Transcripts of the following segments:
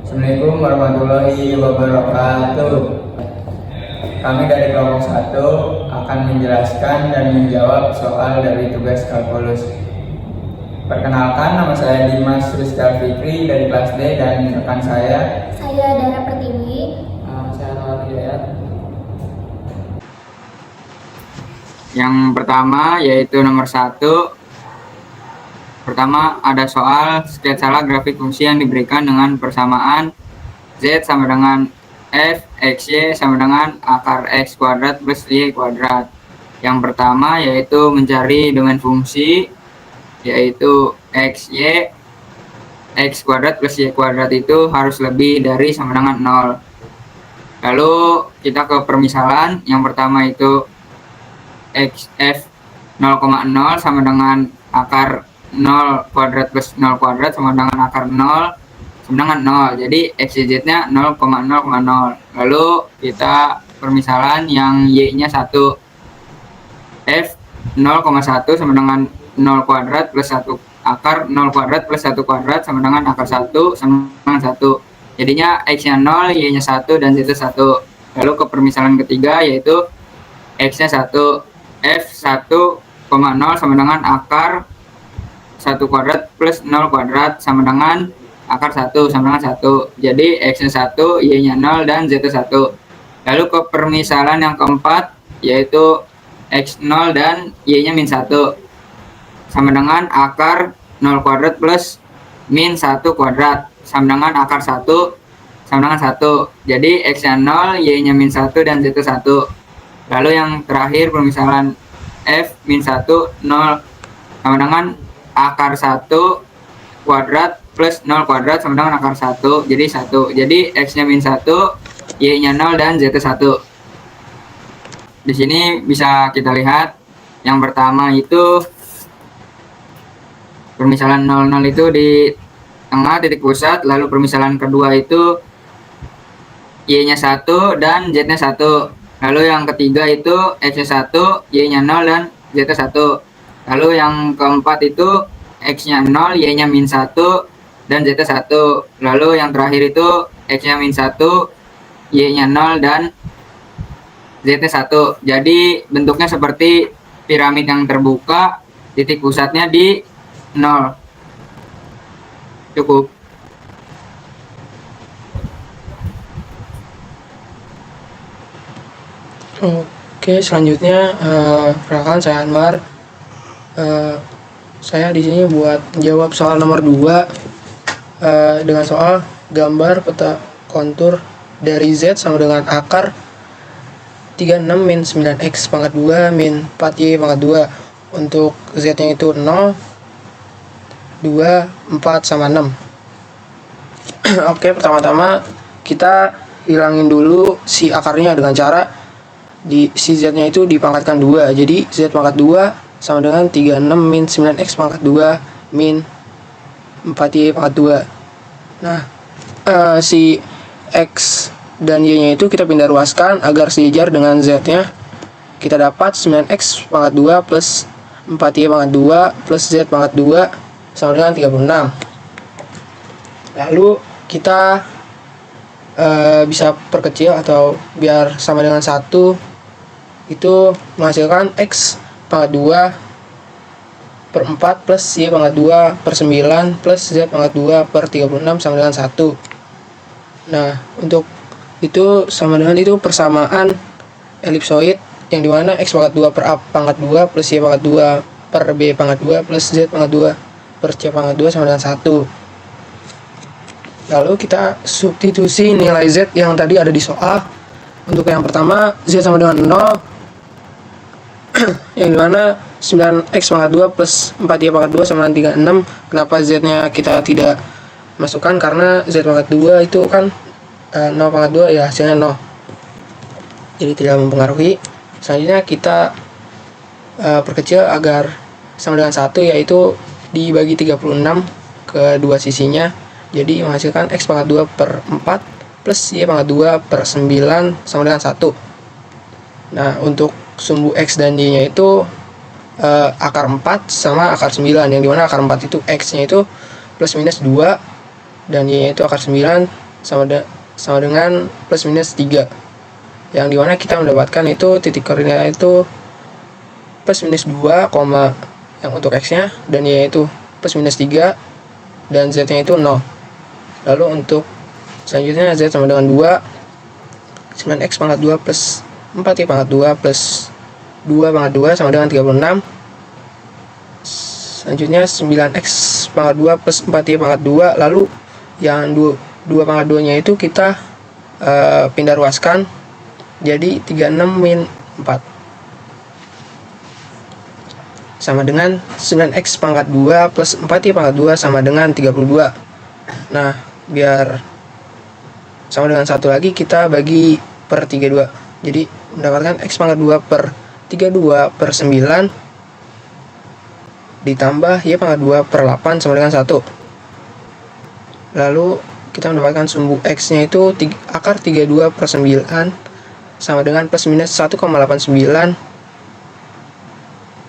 Assalamualaikum warahmatullahi wabarakatuh. Kami dari kelompok 1 akan menjelaskan dan menjawab soal dari tugas kalkulus. Perkenalkan, nama saya Dimas Rizky Fikri dari kelas D dan rekan saya Dara Pertiwi. Saya Anwar Hidayat. Yang pertama yaitu nomor 1. Pertama ada soal sketsalah grafik fungsi yang diberikan dengan persamaan Z sama dengan F XY sama dengan akar X kuadrat plus Y kuadrat. Yang pertama yaitu mencari domain fungsi, yaitu XY X kuadrat plus Y kuadrat itu harus lebih dari sama dengan 0. Lalu kita ke permisalan. Yang pertama itu XF 0,0 sama dengan akar 0 kuadrat plus 0 kuadrat sama dengan akar 0 sama dengan 0. Jadi XYZ nya 0,0,0. Lalu kita permisalan yang Y nya 1. F 0,1 sama dengan 0 kuadrat plus 1 akar 0 kuadrat plus 1 kuadrat sama dengan akar 1 sama dengan 1. Jadinya X nya 0, Y nya 1 dan Z 1. Lalu ke permisalan ketiga yaitu X nya 1. F 1,0 sama dengan akar 1 kuadrat plus 0 kuadrat sama dengan akar 1 sama dengan 1. Jadi X nya 1, Y nya 0 dan Z 1. Lalu ke permisalan yang keempat yaitu X0 dan Y nya min 1 sama dengan akar 0 kuadrat plus min 1 kuadrat sama dengan akar 1 sama dengan 1. Jadi X nya 0, Y nya min 1 dan Z 1. Lalu yang terakhir permisalan F min 1 0 sama dengan akar 1 kuadrat plus 0 kuadrat sama dengan akar 1, jadi 1. Jadi X nya min 1, Y nya 0 dan Z 1. Di sini bisa kita lihat yang pertama itu permisalan 00 itu di tengah titik pusat, lalu permisalan kedua itu Y nya 1 dan Z nya 1. Lalu yang ketiga itu X nya 1, Y nya 0 dan Z 1. Lalu yang keempat itu X nya 0, Y nya min 1 dan Z 1. Lalu yang terakhir itu X nya min 1, Y nya 0 dan Z 1. Jadi bentuknya seperti piramid yang terbuka, titik pusatnya di 0. Cukup. Oke, selanjutnya perkenalkan saya Anwar. Saya di sini buat jawab soal nomor 2 dengan soal gambar peta kontur dari Z sama dengan akar 36 min 9x pangkat 2 min 4y pangkat 2. Untuk Z nya itu 0, 2, 4 sama 6. Oke, pertama-tama kita hilangin dulu si akarnya dengan cara si Z nya itu dipangkatkan 2. Jadi Z pangkat 2 sama dengan 36 min 9x pangkat 2 min 4y pangkat 2. Nah, si X dan Y nya itu kita pindah ruaskan agar sejajar dengan Z nya. Kita dapat 9x pangkat 2 plus 4y pangkat 2 plus Z pangkat 2 sama dengan 36. Lalu kita bisa perkecil atau biar sama dengan 1, itu menghasilkan X pangkat 2 per 4 plus Y pangkat 2 per 9 plus Z pangkat 2 per 36 sama dengan 1. Nah, untuk itu sama dengan itu persamaan elipsoid yang dimana X pangkat 2 per A pangkat 2 plus Y pangkat 2 per B pangkat 2 plus Z pangkat 2 per C pangkat 2 sama dengan 1. Lalu kita substitusi nilai Z yang tadi ada di soal. Untuk yang pertama Z sama dengan 0, yang dimana 9x pangkat 2 plus 4y pangkat 2 sama dengan 36. Kenapa Z nya kita tidak masukkan? Karena Z pangkat 2 itu kan 0 pangkat 2 ya hasilnya 0, jadi tidak mempengaruhi. Selanjutnya kita perkecil agar sama dengan 1, yaitu dibagi 36 ke dua sisinya, jadi menghasilkan X pangkat 2 per 4 plus Y pangkat 2 per 9 sama dengan 1. Nah, untuk sumbu X dan Y nya itu akar 4 sama akar 9, yang dimana akar 4 itu X nya itu plus minus 2 dan Y nya itu akar 9 sama dengan plus minus 3, yang dimana kita mendapatkan itu titik koordinatnya itu plus minus 2, yang untuk x nya, dan y itu plus minus 3, dan z nya itu 0. Lalu untuk selanjutnya z sama dengan 2, 9x pangkat 2 plus 4y pangkat 2 plus 2 pangkat 2 sama dengan 36. Selanjutnya 9x pangkat 2 plus 4y pangkat 2, lalu yang 2 pangkat 2 nya itu kita pindah ruaskan jadi 36 min 4 sama dengan 9x pangkat 2 plus 4y pangkat 2 sama dengan 32. Nah, biar sama dengan 1 lagi, kita bagi per 32. Jadi mendapatkan x pangkat 2 per 32 per 9 ditambah y pangkat 2 per 8 sama dengan 1. Lalu kita mendapatkan sumbu x nya itu akar 32 per 9 sama dengan plus minus 1,89.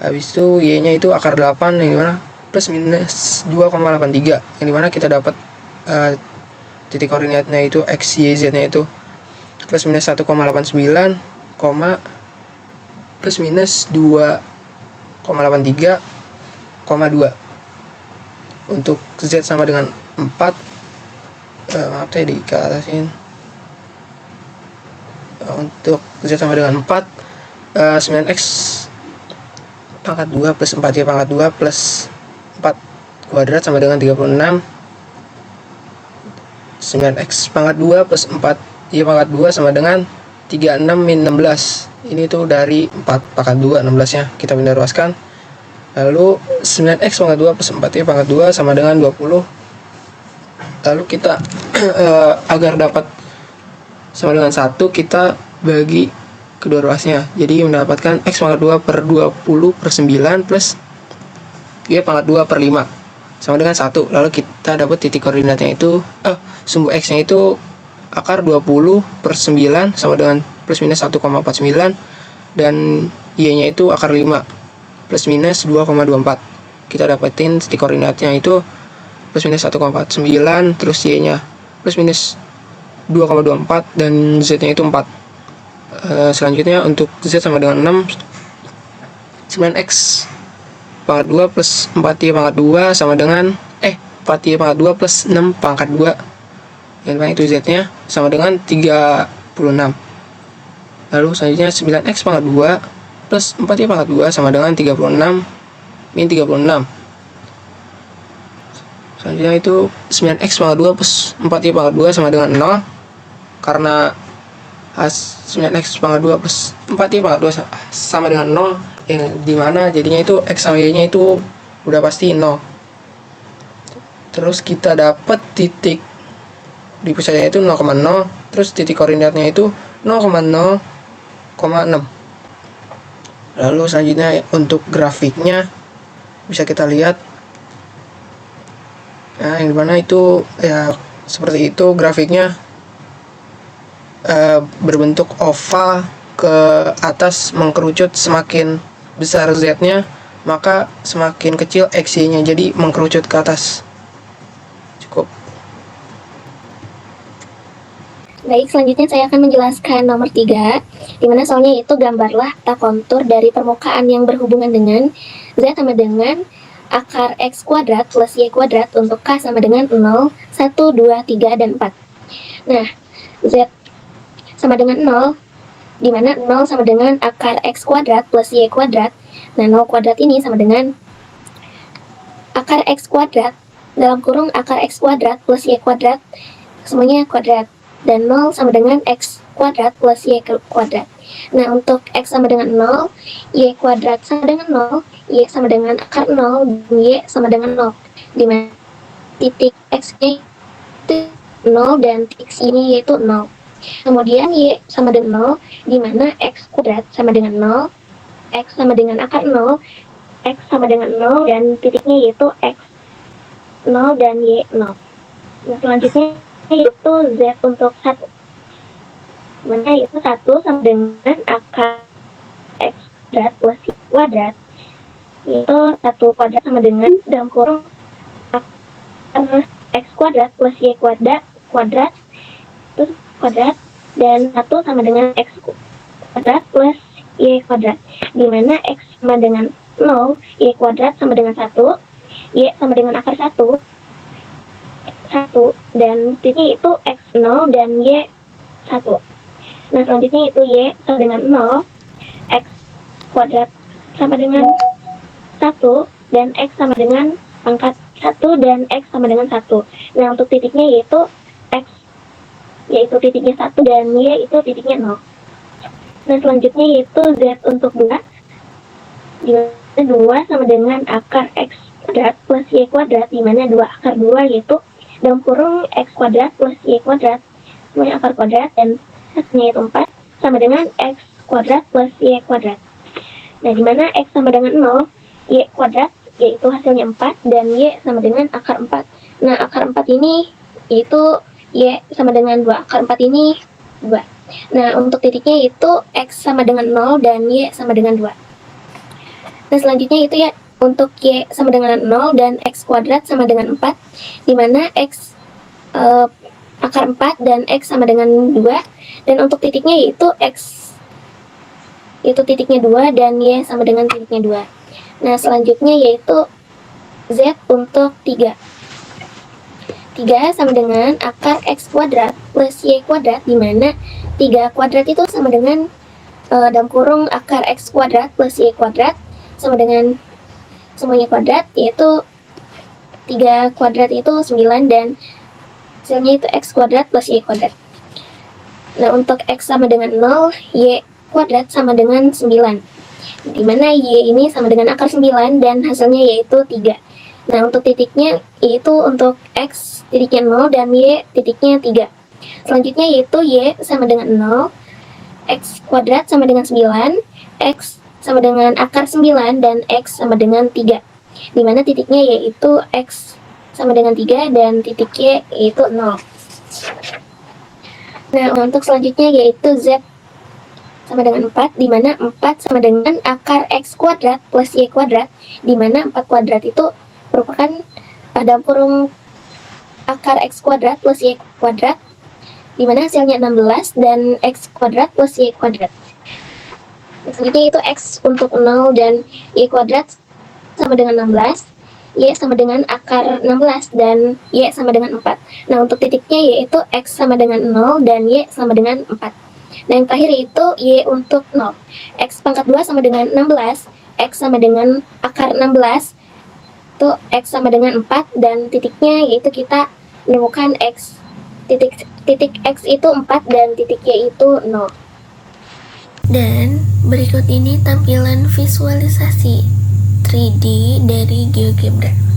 Habis itu y nya itu akar 8, yang dimana plus minus 2,83, yang dimana kita dapat titik koordinatnya itu x, y, z nya itu plus minus 1,89, plus minus 2,83, 2. Untuk z sama dengan 4, maaf saya dikatasin. Untuk z sama dengan 4, 9x pangkat 2 plus 4y pangkat 2 plus 4 kuadrat sama dengan 36. 9x pangkat 2 plus 4y pangkat 2 sama dengan 36 min 16. Ini tuh dari 4 pangkat 2, 16 nya kita pindah ruaskan. Lalu 9x pangkat 2 plus 4y pangkat 2 sama dengan 20. Lalu kita agar dapat sama dengan 1, kita bagi kedua ruasnya. Jadi mendapatkan x pangkat 2 per 20 per 9 plus y pangkat 2 per 5 sama dengan 1. Lalu kita dapat titik koordinatnya itu sumbu x nya itu akar 20 per 9 sama dengan plus minus 1,49, dan y nya itu akar 5 plus minus 2,24. Kita dapetin titik koordinatnya itu plus minus 1,49, terus y nya plus minus 2,24, dan z nya itu 4. Selanjutnya untuk z sama dengan 6, 9x pangkat 2 plus 4y pangkat 2 sama dengan 4y pangkat 2 plus 6 pangkat 2, yang mana itu z nya sama dengan 36. Lalu selanjutnya 9x pangkat 2 plus 4y pangkat 2 sama dengan 36 min 36. Selanjutnya itu 9x pangkat 2 plus 4y pangkat 2 sama dengan 0, karena 9x pangkat 2 plus 4y pangkat 2 sama dengan 0, yang dimana jadinya itu x sama y nya itu udah pasti 0. Terus kita dapat titik di pusatnya itu 0,0, terus titik koordinatnya itu 0,0,6. Lalu selanjutnya untuk grafiknya bisa kita lihat, nah yang dimana itu ya seperti itu grafiknya, berbentuk oval ke atas mengkerucut, semakin besar z nya maka semakin kecil x y nya, jadi mengkerucut ke atas. Cukup. Baik, selanjutnya saya akan menjelaskan nomor 3, dimana soalnya itu gambarlah peta kontur dari permukaan yang berhubungan dengan z sama dengan akar x kuadrat plus y kuadrat untuk k sama dengan 0, 1, 2, 3, dan 4. Nah, z sama dengan 0, dimana 0 sama dengan akar x kuadrat plus y kuadrat. Nah, 0 kuadrat ini sama dengan akar x kuadrat dalam kurung akar x kuadrat plus y kuadrat, semuanya kuadrat. Dan 0 sama dengan x kuadrat plus y kuadrat. Nah, untuk x sama dengan 0, y kuadrat sama dengan 0, y sama dengan akar 0, dan y sama dengan 0. Dimana titik x-nya itu 0 dan titik y-nya yaitu 0. Kemudian y sama dengan 0, dimana x kuadrat sama dengan 0, x sama dengan akar 0, x sama dengan 0, dan titiknya yaitu x 0 dan y 0. Nah, selanjutnya yaitu z untuk 1, dimana yaitu 1 sama dengan akar x kuadrat plus y kuadrat, yaitu 1 kuadrat sama dengan dalam kurung akar x kuadrat plus y kuadrat, terus kuadrat, dan 1 sama dengan x kuadrat plus y kuadrat, dimana x sama dengan 0, y kuadrat sama dengan 1, y sama dengan akar 1, dan titiknya itu x0 dan y 1. Nah, selanjutnya itu y sama dengan 0, x kuadrat sama dengan 1, dan x sama dengan pangkat 1, dan x sama dengan 1. Nah, untuk titiknya yaitu x, yaitu titiknya 1, dan y itu titiknya 0. Nah, selanjutnya yaitu z untuk 2, dimana 2 sama dengan akar x kuadrat plus y kuadrat, dimana 2 akar 2 yaitu dalam kurung x kuadrat plus y kuadrat, semuanya akar kuadrat, dan hasilnya yaitu 4 sama dengan x kuadrat plus y kuadrat. Nah, dimana x sama dengan 0, y kuadrat yaitu hasilnya 4, dan y sama dengan akar 4. Nah, akar 4 ini yaitu y sama dengan 2, akar 4 ini 2. Nah, untuk titiknya itu x sama dengan 0 dan y sama dengan 2. Nah, selanjutnya itu ya untuk y sama dengan 0 dan x kuadrat sama dengan 4, dimana x akar 4 dan x sama dengan 2, dan untuk titiknya yaitu x itu titiknya 2 dan y sama dengan titiknya 2. Nah, selanjutnya yaitu z untuk 3. 3 sama dengan akar x kuadrat plus y kuadrat, dimana 3 kuadrat itu sama dengan dalam kurung akar x kuadrat plus y kuadrat sama dengan semuanya kuadrat, yaitu 3 kuadrat itu 9, dan hasilnya itu x kuadrat plus y kuadrat. Nah, untuk x sama dengan 0, y kuadrat sama dengan 9, dimana y ini sama dengan akar 9 dan hasilnya yaitu 3. Nah, untuk titiknya yaitu untuk x titiknya 0 dan y titiknya 3. Selanjutnya yaitu y sama dengan 0, x kuadrat sama dengan 9, x sama dengan akar 9, dan x sama dengan 3, dimana titiknya yaitu x sama dengan 3 dan titik y yaitu 0. Nah, untuk selanjutnya yaitu z sama dengan 4, dimana 4 sama dengan akar x kuadrat plus y kuadrat, dimana 4 kuadrat itu merupakan dalam kurung akar x kuadrat plus y kuadrat, dimana hasilnya 16, dan x kuadrat plus y kuadrat. Selanjutnya itu x untuk 0 dan y kuadrat sama dengan 16, y sama dengan akar 16, dan y sama dengan 4. Nah, untuk titiknya yaitu x sama dengan 0 dan y sama dengan 4. Nah, yang terakhir itu y untuk 0. X pangkat 2 sama dengan 16, x sama dengan akar 16, itu x sama dengan 4, dan titiknya yaitu kita menemukan x. Titik x itu 4 dan titik y itu 0. Dan berikut ini tampilan visualisasi 3D dari GeoGebra.